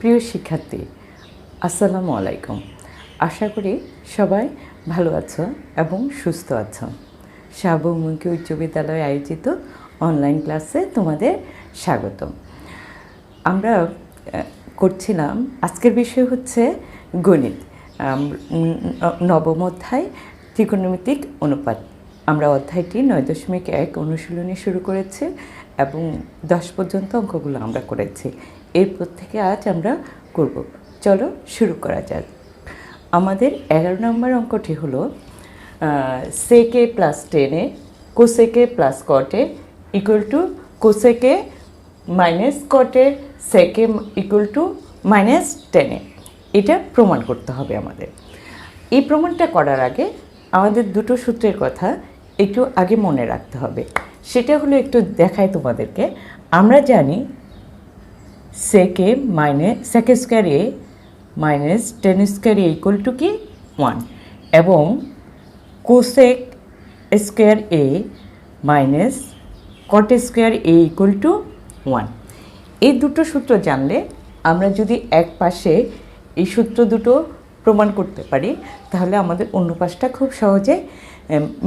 প্রিয় শিক্ষার্থী, আসসালামু আলাইকুম। আশা করি সবাই ভালো আছো এবং সুস্থ আছো। সার্বভৌমুখী উচ্চ বিদ্যালয়ে আয়োজিত অনলাইন ক্লাসে তোমাদের স্বাগতম। আমরা করছিলাম, আজকের বিষয় হচ্ছে গণিত, নবম অধ্যায় ত্রিকোণমিতিক অনুপাত। আমরা অধ্যায়টি 9.1 অনুশীলনী শুরু করেছি এবং 10 পর্যন্ত অঙ্কগুলো আমরা করেছি। এরপর থেকে আজ আমরা করব। চলো শুরু করা যাক। আমাদের 11 নম্বর অঙ্কটি হলো sec a plus tan a cosec a plus cot a equal to cosec a minus cot a sec a equal two minus টেনে। এটা প্রমাণ করতে হবে আমাদের। এই প্রমাণটা করার আগে আমাদের দুটো সূত্রের কথা একটু আগে মনে রাখতে হবে। সেটা হলো, একটু দেখাই তোমাদেরকে। আমরা জানি সেকে square A minus tan square a equal to কি 1, এবং cosec square A minus cot square a equal to 1। এই দুটো সূত্র জানলে আমরা যদি এক পাশে এই সূত্র দুটো প্রমাণ করতে পারি, তাহলে আমাদের অন্য পাশটা খুব সহজে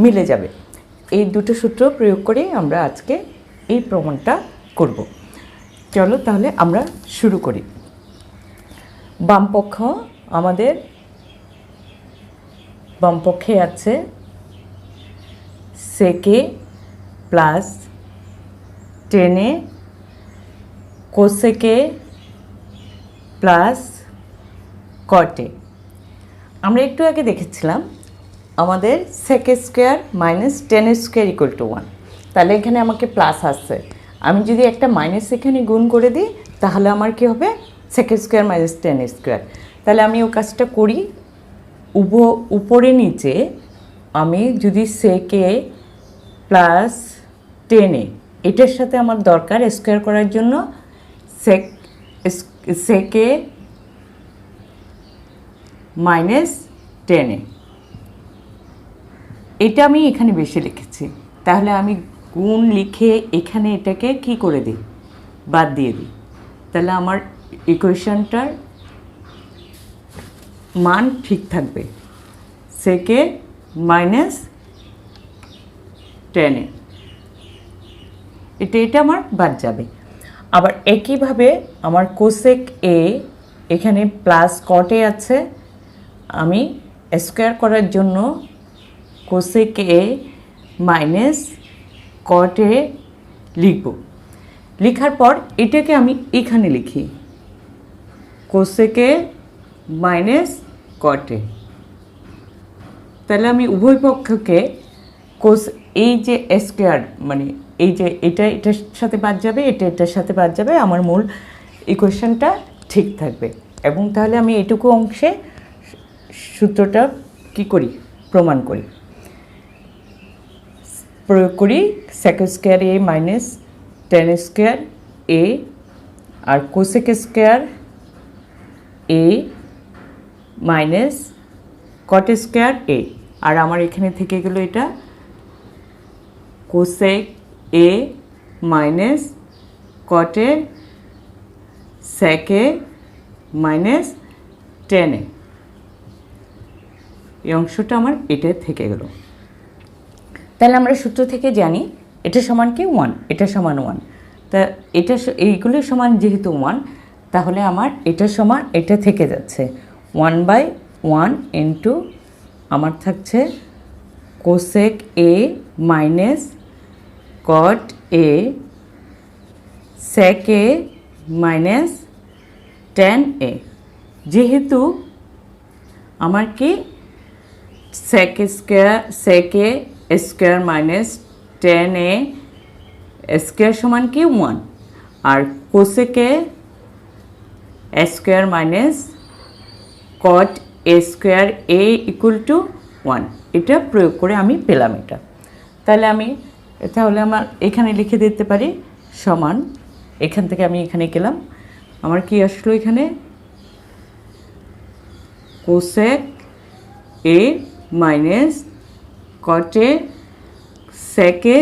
মিলে যাবে। এই দুটো সূত্র প্রয়োগ করে আমরা আজকে এই প্রমাণটা করব। চলো তাহলে আমরা শুরু করি। বামপক্ষে আছে সেকে প্লাস টেনে কোসেকে প্লাস কটে। আমরা একটু আগে দেখেছিলাম আমাদের সেকে square minus tan square equal to 1। তাহলে এখানে আমাকে প্লাস আসছে। আমি যদি একটা মাইনাস এখানে গুণ করে দিই, তাহলে আমার কি হবে? সেকে স্কোয়ার মাইনাস টেন স্কোয়ার। তাহলে আমি ও কাজটা করি। উপরে নিচে আমি যদি সেকে প্লাস টেনে, এটার সাথে আমার দরকার স্কোয়ার করার জন্য সেকে মাইনাস টেনে, এটা আমি এখানে বেশি লিখেছি। তাহলে আমি গুণ লিখে এখানে এটাকে কি করে দিই? বাদ দিয়ে দিই। তাহলে আমার ইকুয়েশনটার মান ঠিক থাকবে, সেকে মাইনাস টেনে। এটা আমার বাদ যাবে। আবার একইভাবে আমার কোসেক এ, এখানে প্লাস কটে আছে, আমি স্কোয়ার করার জন্য কোসেক এ মাইনাস কটে লিখব। লেখার পর এটাকে আমি এখানে লিখি কোসেকে মাইনাস কটে। তাহলে আমি উভয় পক্ষকে এই যে স্কোয়ার, মানে এই যে এটার সাথে বাদ যাবে, এটার সাথে বাদ যাবে, আমার মূল ইকুয়েশনটা ঠিক থাকবে। এবং তাহলে আমি এইটুকু অংশে সূত্রটা কি করি? প্রমাণ করি, প্রয়োগ করি। সেকে square A minus tan square A R cosec square A minus cot square A. আর আমার এখানে থেকে গেল এটা কোসেক এ মাইনাস কটে সেকে মাইনাস টেনে। এই অংশটা আমার এটা থেকে গেল। তাহলে আমরা সূত্র থেকে জানি এটা সমান কি 1, এটা সমান 1। তা এইগুলো সমান যেহেতু 1, তাহলে আমার এটা সমান এটা থেকে যাচ্ছে 1/1 ইন্টু আমার থাকছে কোসেক এ মাইনাস কট এ সেকে মাইনাস টেন এ। যেহেতু আমার কি sec a square minus tan a square সমান কি 1, আর cosec a square minus cot a square a equal to 1। এটা প্রয়োগ করে আমি পেলাম এটা। তাহলে আমার এখানে লিখে দিতে পারি সমান, এখান থেকে আমি এখানে গেলাম, আমার কি আসলো এখানে কোসেক এ মাইনাস কটে সেকে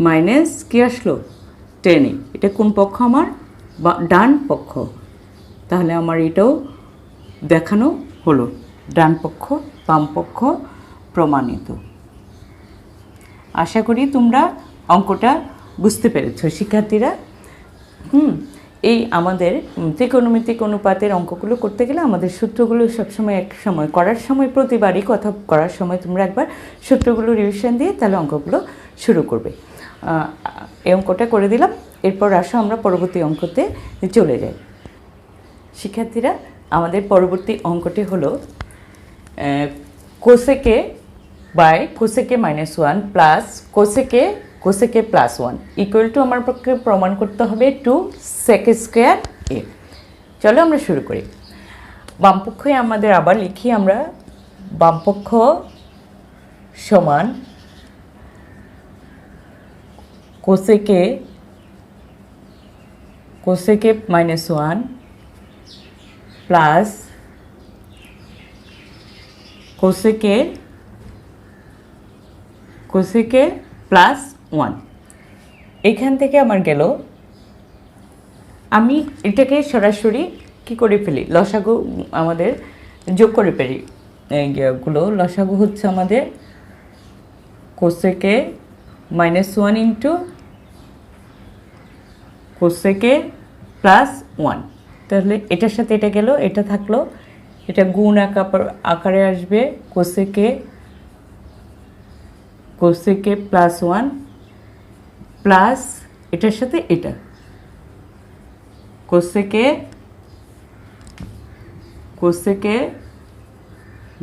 মাইনাস কি আসলো 10। এটা কোন পক্ষ? আমার ডান পক্ষ। তাহলে আমার এটাও দেখানো হলো, ডান পক্ষ বাম পক্ষ প্রমাণিত। আশা করি তোমরা অঙ্কটা বুঝতে পেরেছো শিক্ষার্থীরা। এই আমাদের ত্রিকোণমিতিক অনুপাতের অঙ্কগুলো করতে গেলে আমাদের সূত্রগুলো সবসময় এক সময় করার সময়, প্রতিবারই কথা করার সময় তোমরা একবার সূত্রগুলো রিভিশন দিয়ে তাহলে অঙ্কগুলো শুরু করবে। এই অঙ্কটা করে দিলাম, এরপর আসো আমরা পরবর্তী অঙ্কতে চলে যাই। শিক্ষার্থীরা, আমাদের পরবর্তী অঙ্কটি হলো কোসেকে বাই কোসেকে -1 প্লাস কোসেকে +1 ইকুয়াল টু আমার পক্ষে প্রমাণ করতে হবে 2sec² a। চলো আমরা শুরু করি। বামপক্ষে আমাদের আবার লিখি আমরা, বামপক্ষ সমান কোসেকে -1 প্লাস কোসেকে +1। এখান থেকে আমার গেল, আমি এটাকে সরাসরি কি করে ফেলি, লসাগু আমাদের যোগ করে ফেলি। এইগুলো লসাগু হচ্ছে আমাদের কোসেকে -1 ইন্টু কোসেকে +1। তাহলে এটার সাথে এটা গেল, এটা থাকলো, এটা গুণ আকারে আসবে কোসেকে +1 প্লাস এটার সাথে এটা কোসেকে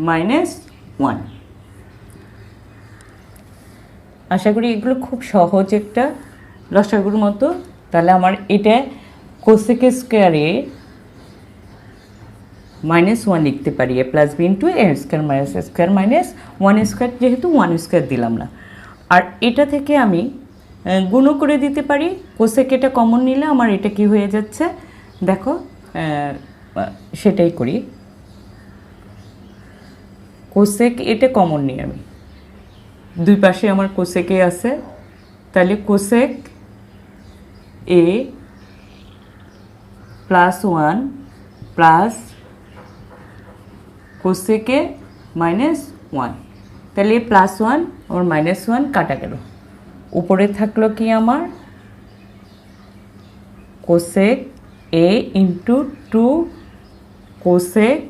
-1। আশা করি এগুলো খুব সহজ একটা লসাগুর মতো। তাহলে আমার এটা কোসেকে স্কোয়ারে -1 লিখতে পারি, a + b * a² - -1², যেহেতু 1² দিলাম না। আর এটা থেকে আমি গুণও করে দিতে পারি, কোসেক এটা কমন নিলে আমার এটা কি হয়ে যাচ্ছে দেখো, সেটাই করি। কোসেক এটা কমন নিই আমি, দুই পাশে আমার কোসেকে আছে, তাহলে কোসেক a +1 প্লাস কোসেকে -1। তাহলে +1 আর -1 কাটা গেল, উপরে থাকলো কি আমার cosec a into 2 cosec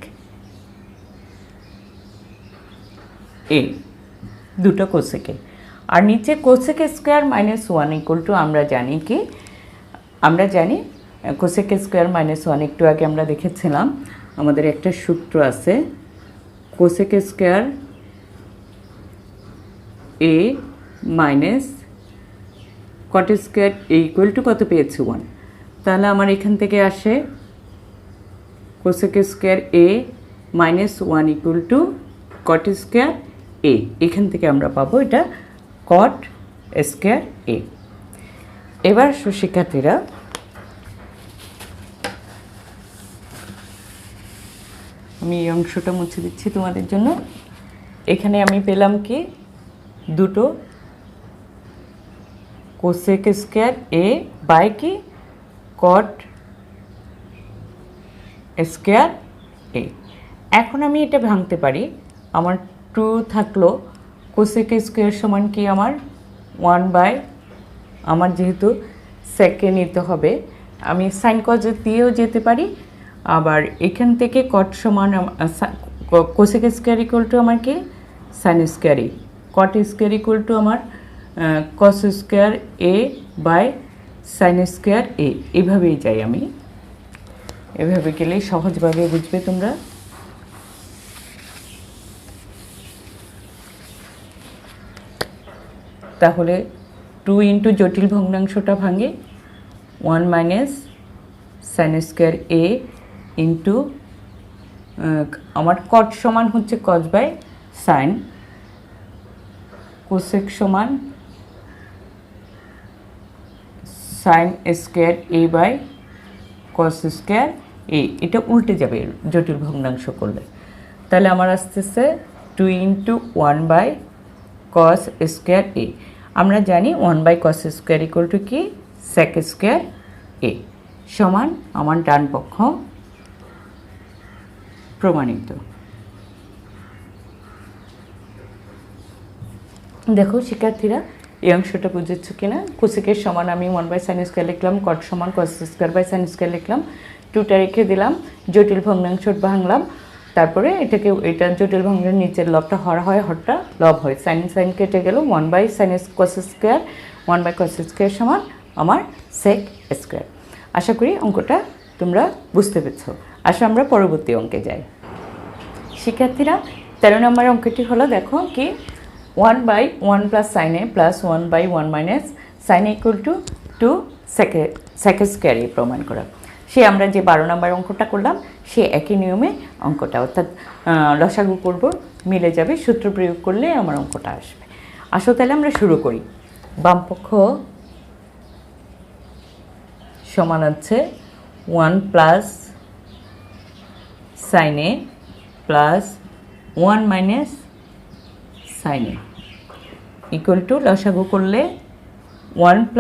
a, দুটো কোসেকে। আর নিচে কোসেক স্কোয়ার -1 ইকুয়াল টু আমরা জানি কি, আমরা জানি কোসেক স্কোয়ার -1 একটু আগে আমরা দেখেছিলাম, আমাদের একটা সূত্র আছে cosec square a minus cot square a equal to কত পেয়েছি 1। তাহলে আমার এখান থেকে আসে cosec square a -1 equal two cot square a। এখান থেকে আমরা পাবো এটা কট স্কোয়ার a। এবার শিক্ষার্থীরা, আমি এই অংশটা মুছে দিচ্ছি তোমাদের জন্য। এখানে আমি পেলাম কি দুটো কোসেক স্কোয়ার a বাই কি কট স্কোয়ার a। এখন আমি এটা ভাঙতে পারি, আমার 2 থাকলো, কোসেক স্কোয়ার সমান কি আমার 1 বাই, আমার যেহেতু সেকে নিতে হবে আমি সাইন কজ দিয়েও যেতে পারি। আবার এখান থেকে কট সমান কোসেক স্কোয়ার ইকুয়াল টু আমার কি sine square a, cot square equal to আমার cos square a by sine square a। এভাবেই যাই আমি, এভাবে গেলেই সহজভাবে বুঝবে তোমরা। তাহলে 2 ইন্টু জটিল ভগ্নাংশটা ভাঙে 1 minus sine square a into আমার কট সমান হচ্ছে কস বাই সাইন, কোসেক সমান sine square a by cos square a। এটা উল্টে যাবে জটিল ভগ্নাংশ করলে। তাহলে আমার আসতেছে 2 into 1 by cos square a। আমরা জানি 1 by cos square equal to কি সেক স্কোয়ার a, সমান আমার ডান পক্ষ প্রমাণিত। দেখো শিক্ষার্থীরা, এই অংশটা বুঝেছ কিনা? কোসেকের সমান আমি 1/sin² লিখলাম, কট সমান cos² লিখলাম, 2টা রেখে দিলাম, জটিল ভগ্নাংশ ভাঙলাম, তারপরে এটা জটিল ভগ্নাংশের নিচের লবটা হর হয়, হরটা লব হয়, সাইন কেটে গেল, 1/sin² 1/cos² সমান আমার sec²। আশা করি অঙ্কটা তোমরা বুঝতে পেরেছ। আসো আমরা পরবর্তী অঙ্কে যাই। শিক্ষার্থীরা, 13 নম্বর অঙ্কটি হলো, দেখো কি 1/1 + sin a + 1/1 - sin a = 2 sec² প্রমাণ করা। সে আমরা যে 12 নম্বর অঙ্কটা করলাম সে একই নিয়মে অঙ্কটা, অর্থাৎ লসাগু করব, মিলে যাবে, সূত্র প্রয়োগ করলে আমার অঙ্কটা আসবে। আসো তাহলে আমরা শুরু করি। বামপক্ষ সমান আছে 1 + sin a + 1 - sin a = লসাগু করলে 1 +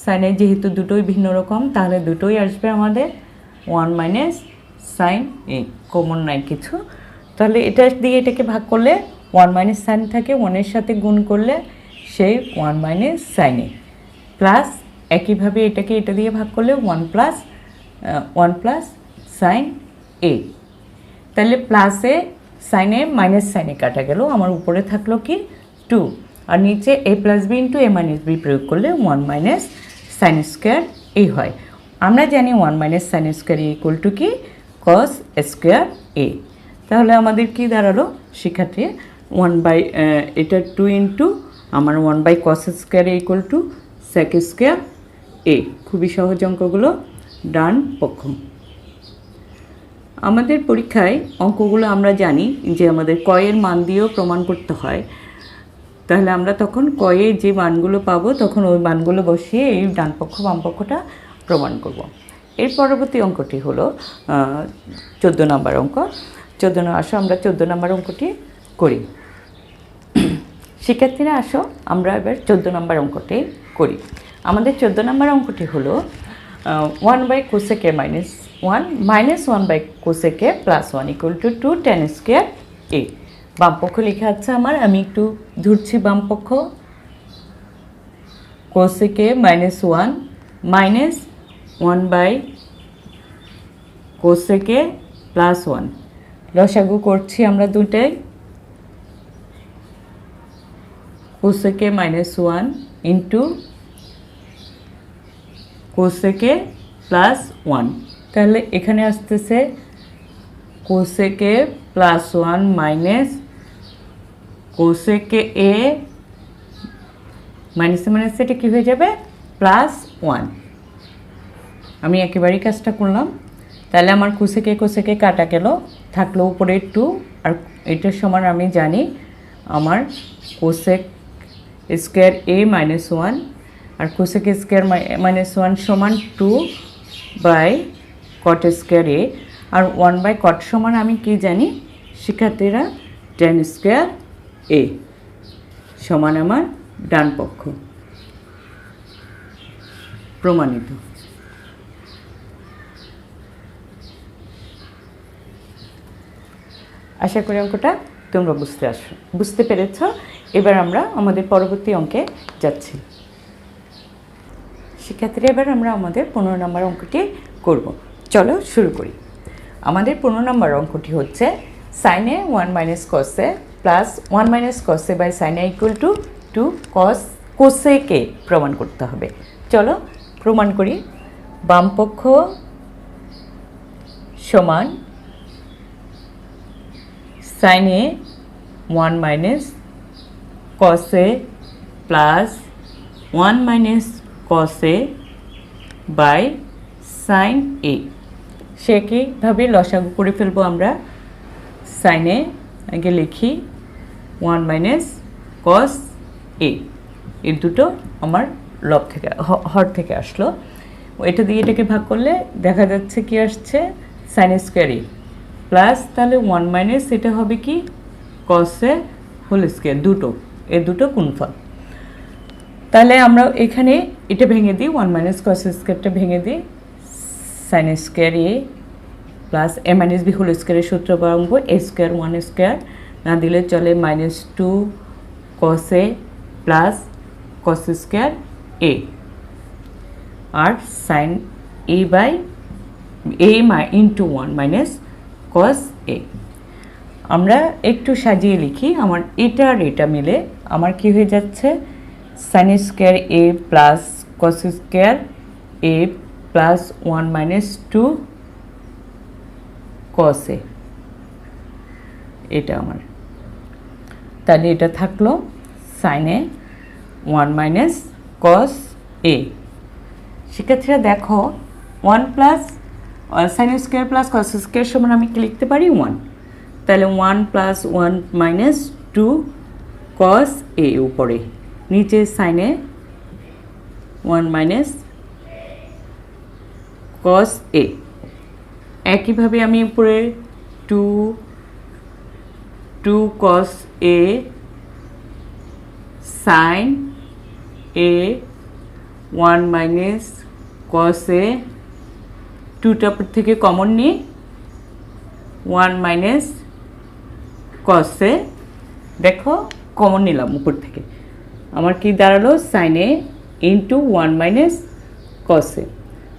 sin a, যেহেতু দুটোই ভিন্ন রকম তাহলে দুটোই আসবে আমাদের 1 - sin a, কমন নাই কিছু, তাহলে এটা দিয়ে এটাকে ভাগ করলে 1 - sin থাকে, 1-এর সাথে গুণ করলে সেই 1 - sin a, প্লাস একইভাবে এটাকে এটা দিয়ে ভাগ করলে 1 + sin a, তাহলে প্লাসে sin a - sin a কাটা গেল, আমার উপরে থাকলো কি 2, আর নিচে a + b × a - b প্রয়োগ করলে 1 - sin² a হয়। আমরা জানি 1 - sin² a = কি cos² a। তাহলে আমাদের কি দাঁড়ালো শিক্ষার্থী, এটা 2 আমার 1/cos² a = sec² a। খুবই সহজ অঙ্কগুলো, ডান পক্ষ। আমাদের পরীক্ষায় অঙ্কগুলো আমরা জানি যে আমাদের কয়ের মান দিয়েও প্রমাণ করতে হয়, তাহলে আমরা তখন কয়ে যে মানগুলো পাবো তখন ওই মানগুলো বসিয়ে এই ডান পক্ষ বাম পক্ষটা প্রমাণ করব। এর পরবর্তী অঙ্কটি হলো 14 নম্বর অঙ্ক। আসো আমরা 14 নম্বর অঙ্কটি করি। শিক্ষার্থীরা আসো আমরা এবার 14 নম্বর অঙ্কটি করি। আমাদের 14 নম্বর অঙ্কটি হলো 1/cosec a - 1 - 1/cosec a + 1 = 2 tan² a। বামপক্ষ লেখা আছে আমার, আমি একটু ধরছি বামপক্ষ, cosec a - 1 - 1/cosec a + 1, লসাগু করছি আমরা দুটাই, cosec a - 1 × cosec a + 1, তাহলে এখানে আসতেছে cosec a + 1 - cosec a - এটা কী হয়ে যাবে +1। আমি একেবারেই কাজটা করলাম, তাহলে আমার cosec a কাটা গেল, থাকলো উপরে 2, আর এটার সমান আমি জানি আমার cosec² a - 1, আর cosec² - 1 সমান 2/cot² a, আর 1/cot সমান আমি কি জানি শিক্ষার্থীরা, tan² a সমান আমার ডান পক্ষ, প্রমাণিত। আশা করি অঙ্কটা তোমরা বুঝতে পেরেছ। এবার আমরা আমাদের পরবর্তী অঙ্কে যাচ্ছি। শিক্ষার্থীরা, এবার আমরা আমাদের 15 নম্বর অঙ্কটি করব। চলো শুরু করি। আমাদের 15 নম্বর অঙ্কটি হচ্ছে sin a 1 - cos a + 1 - cos a/sin a = 2 cosec a প্রমাণ করতে হবে। চলো প্রমাণ করি। বামপক্ষ সমান sin a 1 - cos a + 1 - cos a/sin a, সে একইভাবে লসাগু করে ফেলবো আমরা। sin a আগে লিখি 1 - cos a, এই দুটো আমার লব থেকে হর থেকে আসলো, এটা দিয়ে এটাকে ভাগ করলে দেখা যাচ্ছে কি আসছে sin² a প্লাস, তাহলে 1 - এটা হবে কি cos a হোল² দুটো, এই দুটো গুণফল। তাহলে আমরা এখানে এটা ভেঙে দিই, 1 - cos² ভেঙে দিই, sin² a plus A minus B whole স্কোয়ারের সূত্র বাড়াবো এ স্কোয়ার 1 স্কোয়ার না দিলে চলে -2 cos a plus cos square A আর sine A by A into 1 minus cos a। আমরা একটু সাজিয়ে লিখি, আমার এটা আর এটা মিলে আমার কি হয়ে যাচ্ছে sine square A plus cos square A plus 1 minus 2 cos a। এটা আমার তাহলে এটা থাকলো sine A 1 minus cos a। শিক্ষার্থীরা দেখো 1 plus sine square plus cos square সমান আমি কি লিখতে পারি 1, তাহলে 1 প্লাস 1 মাইনাস 2 cos a উপরে, নিচে সাইনে 1 মাইনাস cos a। একইভাবে আমি উপরে 2 cos a sin a 1 minus cos a, 2টা থেকে কমন নিয়ে 1 মাইনাস cos a, দেখো কমন নিলাম উপর থেকে, আমার কি দাঁড়ালো sine A into 1 minus cos a।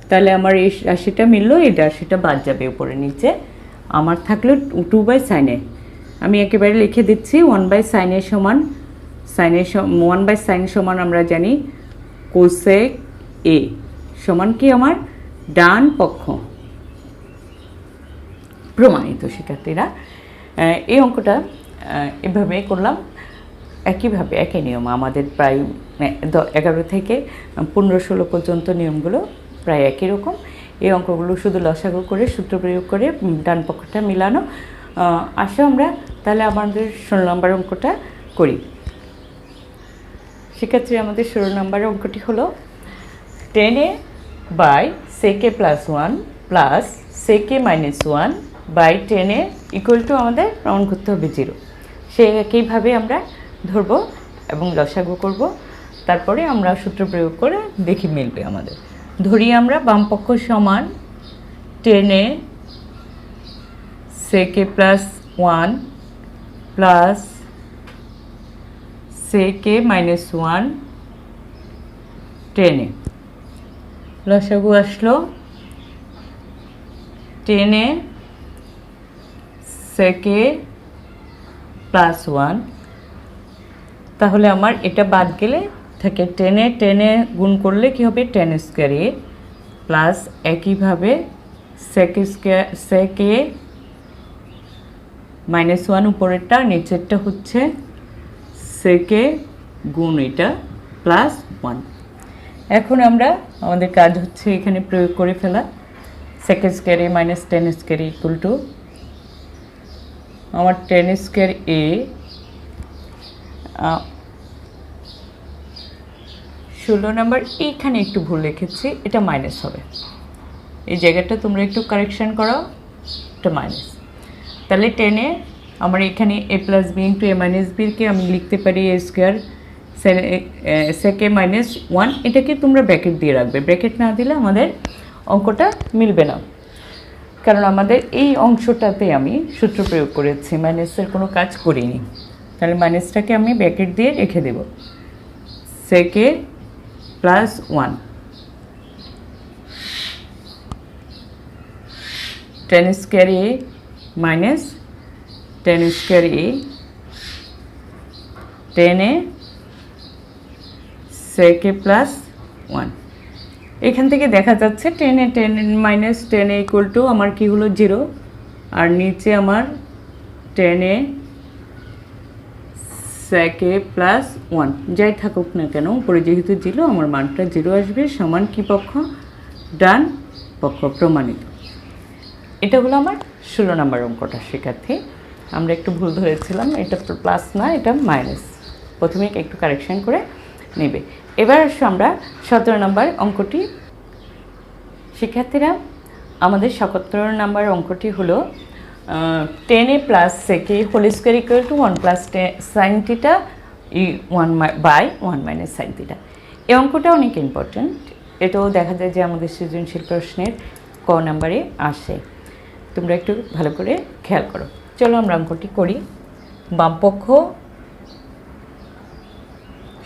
তাহলে আমার এই রাশিটা মিললো, এই রাশিটা বাদ যাবে উপরে নিচে, আমার থাকলো 2 বাই সাইন এ। আমি একেবারে লিখে দিচ্ছি 1 বাই সাইন এ সমান 1 বাই সাইন সমান আমরা জানি কোসেক এ সমান কি আমার ডান পক্ষ, প্রমাণিত। শিক্ষার্থীরা এই অঙ্কটা এভাবে করলাম, একইভাবে একই নিয়ম আমাদের প্রায় 11 থেকে 15-16 পর্যন্ত নিয়মগুলো প্রায় একই রকম। এই অঙ্কগুলো শুধু লসাগু করে সূত্র প্রয়োগ করে ডান পক্ষটা মিলানো। আসো আমরা তাহলে আমাদের 16 নম্বর অঙ্কটা করি। শিক্ষার্থী আমাদের 16 নম্বর অঙ্কটি হলো 10a by sec a plus 1 plus sec a minus 1 by 10a equal to আমাদের প্রমাণ করতে হবে 0। সে একইভাবে আমরা ধরব এবং লসাগু করব, তারপরে আমরা সূত্র প্রয়োগ করে দেখি মিলবে আমাদের। ধরি আমরা বাম পক্ষ সমান 10a sec a plus 1 plus sec a minus 1 10a, লসাগু আসলো 10a sec a প্লাস 1, তাহলে আমার এটা বাদ গেলে থাকে 10a গুণ করলে কি হবে 10 স্কোয়ার a প্লাস একইভাবে sec a মাইনাস 1 উপরেরটা, নিচেরটা হচ্ছে sec a গুণ এটা প্লাস 1। এখন আমরা আমাদের কাজ হচ্ছে এখানে প্রয়োগ করে ফেলা, sec square a minus 10 square a equal to আমার 10 স্কোয়ার a 16 নম্বর এইখানে একটু ভুল লিখেছি, এটা মাইনাস হবে, এই জায়গাটা তোমরা একটু কারেকশন করো, এটা মাইনাস। তাহলে 10 আমার এখানে a plus B into a minus বিকে আমি লিখতে পারি a square sec a minus 1, এটাকে তোমরা ব্র্যাকেট দিয়ে রাখবে, ব্র্যাকেট না দিলে আমাদের অঙ্কটা মিলবে না, কারণ আমাদের এই অংশটাতে আমি সূত্র প্রয়োগ করেছি, মাইনাসের কোনো কাজ করিনি। তাহলে মাইনাসটাকে আমি ব্র্যাকেট দিয়ে রেখে দেব, sec a plus 1 10 square a minus 10 square a 10a sec a plus 1। এখান থেকে দেখা যাচ্ছে 10 মাইনাস 10 ইকুয়াল টু আমার কি হলো 0, আর নিচে আমার 10a sec a প্লাস 1 যাই থাকুক না কেন, উপরে যেহেতু 0 আমার মানটা 0 আসবে, সমান কি পক্ষ ডান পক্ষ, প্রমাণিত। এটা হলো আমার 16 নম্বর অঙ্কটা। শিক্ষার্থী আমরা একটু ভুল ধরেছিলাম, এটা প্লাস না এটা মাইনাস, প্রথমে একটু কারেকশন করে নেবে। এবার আসো আমরা 17 নম্বর অঙ্কটি। শিক্ষার্থীরা আমাদের 17 নম্বর অঙ্কটি হলো 10a plus sec a whole square equal to 1 plus sine theta 1 by 1 minus sine theta. এই অঙ্কটা অনেক ইম্পর্ট্যান্ট, এটাও দেখা যায় যে আমাদের সৃজনশীল প্রশ্নের ক নাম্বারে আসে। তোমরা একটু ভালো করে খেয়াল করো। চলো আমরা অঙ্কটি করি। বামপক্ষ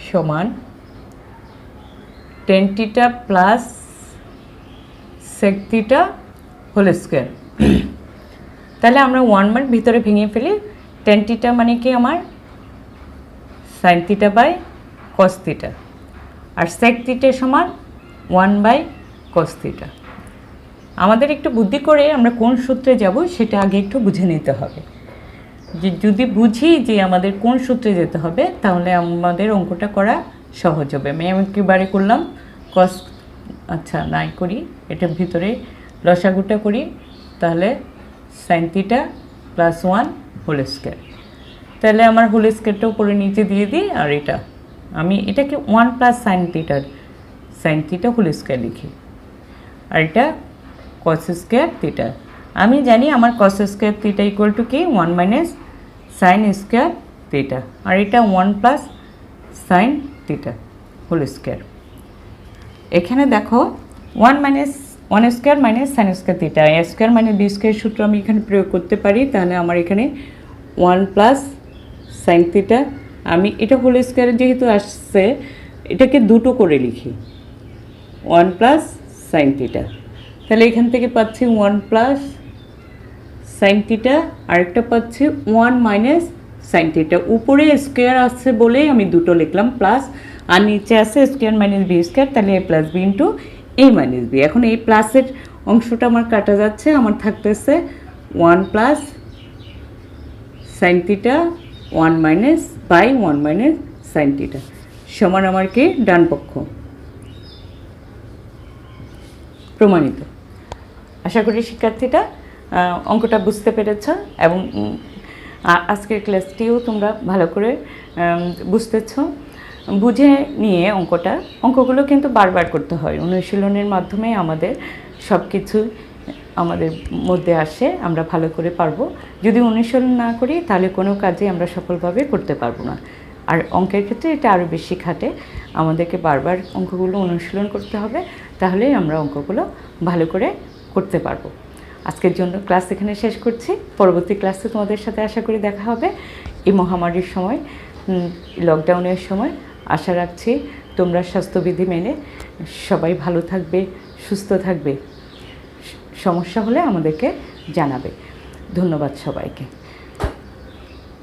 সমান tan θ plus sec θ whole square. তাহলে আমরা 1 মান ভিতরে ভেঙে ফেলি। tan θ মানে কি আমার sin θ বাই cos θ, আর sec θ সমান 1 বাই cos θ। আমাদের একটু বুদ্ধি করে আমরা কোন সূত্রে যাব সেটা আগে একটু বুঝে নিতে হবে। যে যদি বুঝি যে আমাদের কোন সূত্রে যেতে হবে তাহলে আমাদের অঙ্কটা করা সহজ হবে। আমি একেবারে করলাম cos, আচ্ছা নাই করি, এটার ভিতরে লসাগুটা করি। তাহলে sin θ প্লাস 1 হোল স্কোয়ার। তাহলে আমার হোল স্কোয়ারটা উপরে নিচে দিয়ে দিই, আর এটা আমি এটাকে 1 প্লাস sin θ হোল স্কোয়ার লিখি, আর এটা cos স্কোয়ার θ। আমি জানি আমার cos স্কোয়ার θ ইকুয়াল টু কি 1 মাইনাস sin স্কোয়ার θ, আর এটা 1 প্লাস sin θ হোল স্কোয়ার। এখানে দেখো 1 square minus sin square θ, a square minus b square সূত্র আমি এখানে প্রয়োগ করতে পারি। তাহলে আমার এখানে 1 প্লাস sin θ, আমি এটা হোল স্কোয়ার যেহেতু আসছে এটাকে দুটো করে লিখি, 1 প্লাস sin θ। তাহলে এখান থেকে পাচ্ছি 1 প্লাস sin θ, আরেকটা পাচ্ছি 1 মাইনাস sin θ। উপরে স্কোয়ার আসছে বলেই আমি দুটো লিখলাম প্লাস, আর নিচে আছে স্কোয়ার মাইনাস বি স্কোয়ার, তাহলে a plus B into a minus B. এখন এই প্লাসের অংশটা আমার কাটা যাচ্ছে, আমার থাকতেছে 1 plus sin θ 1 minus by 1 minus sin θ সমান আমার কি ডান পক্ষ। প্রমাণিত। আশা করি শিক্ষার্থীরা অঙ্কটা বুঝতে পেরেছ, এবং আজকের ক্লাসটিও তোমরা ভালো করে বুঝতেছ। বুঝে নিয়ে অঙ্কগুলো কিন্তু বারবার করতে হয়। অনুশীলনের মাধ্যমে আমাদের সব কিছু আমাদের মধ্যে আসে, আমরা ভালো করে পারবো। যদি অনুশীলন না করি তাহলে কোনো কাজে আমরা সফলভাবে করতে পারবো না। আর অঙ্কের ক্ষেত্রে এটা আরও বেশি খাটে, আমাদেরকে বারবার অঙ্কগুলো অনুশীলন করতে হবে, তাহলে আমরা অঙ্কগুলো ভালো করে করতে পারবো। আজকের জন্য ক্লাস এখানে শেষ করছি। পরবর্তী ক্লাসে তোমাদের সাথে আশা করি দেখা হবে। এই মহামারীর সময়, লকডাউনের সময় আশা রাখছি তোমরা স্বাস্থ্যবিধি মেনে সবাই ভালো থাকবে, সুস্থ থাকবে। সমস্যা হলে আমাদেরকে জানাবে। ধন্যবাদ সবাইকে।